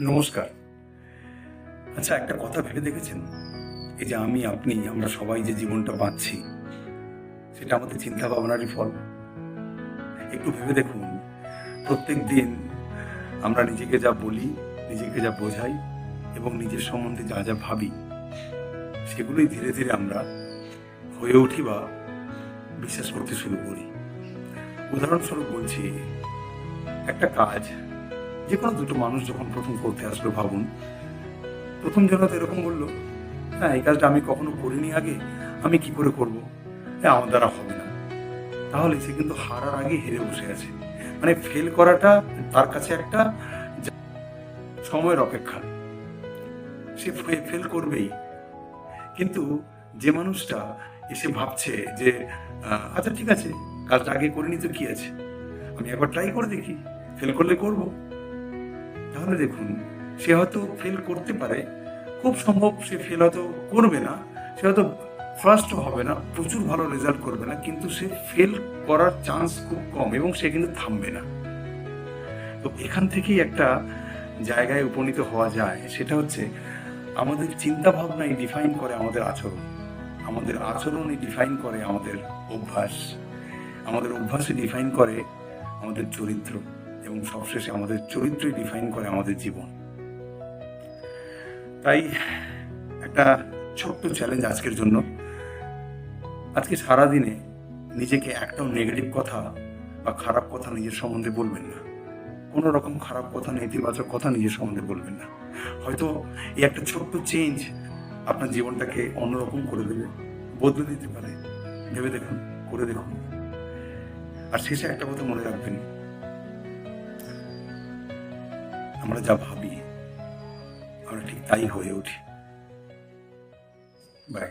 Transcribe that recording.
নমস্কার। আচ্ছা, একটা কথা ভেবে দেখেছেন? এই যে আমি, আপনি, আমরা সবাই যে জীবনটা বাঁচছি, সেটা আমাদের চিন্তা ভাবনারই ফল। একটু ভেবে দেখুন, প্রত্যেক দিন আমরা নিজেকে যা বলি, নিজেকে যা বোঝাই এবং নিজের সম্বন্ধে যা যা ভাবি, সেগুলোই ধীরে ধীরে আমরা হয়ে উঠি বা বিশ্বাস করতে শুরু করি। উদাহরণস্বরূপ বলছি, একটা কাজ যে কোনো দুটো মানুষ যখন প্রথম করতে আসলো, ভাবুন, প্রথম জন তো এরকম বলল, হ্যাঁ, এই কাজটা আমি কখনো করিনি আগে, আমি কি করে করব? হ্যাঁ, আমার দ্বারা হবে না। তাহলে সে কিন্তু হারার আগে হেরে বসে আছে। মানে ফেল করাটা তার কাছে একটা সময়ের অপেক্ষা। সে ফেল করবেই। কিন্তু যে মানুষটা এসে ভাবছে যে আচ্ছা ঠিক আছে, কাজটা আগে করিনি তো কি আছে, আমি একবার ট্রাই করে দেখি, ফেল করলে করব। তাহলে দেখুন, সে হয়তো ফেল করতে পারে, খুব সম্ভব সে ফেল হয়তো করবে না, সে হয়তো ফার্স্ট হবে না, প্রচুর ভালো রেজাল্ট করবে না, কিন্তু সে ফেল করার চান্স খুব কম এবং সে কিন্তু থামবে না। তো এখান থেকেই একটা জায়গায় উপনীত হওয়া যায়, সেটা হচ্ছে আমাদের চিন্তা ভাবনাই ডিফাইন করে আমাদের আচরণ, আমাদের আচরণই ডিফাইন করে আমাদের অভ্যাস, আমাদের অভ্যাসই ডিফাইন করে আমাদের চরিত্র, এবং সবশেষে আমাদের চরিত্রই ডিফাইন করে আমাদের জীবন। তাই একটা ছোট্ট চ্যালেঞ্জ আজকের জন্য, আজকে সারাদিনে নিজেকে একটাও নেগেটিভ কথা বা খারাপ কথা নিজের সম্বন্ধে বলবেন না। কোনো রকম খারাপ কথা, নেতিবাচক কথা নিজের সম্বন্ধে বলবেন না। হয়তো এই একটা ছোট্ট চেঞ্জ আপনার জীবনটাকে অন্যরকম করে দেবে, বদলে দিতে পারে। ভেবে দেখুন, করে দেখুন। আর শেষে একটা কথা মনে রাখবেন, আমরা যা ভাবি আমরা ঠিক তাই হয়ে উঠি। বাই।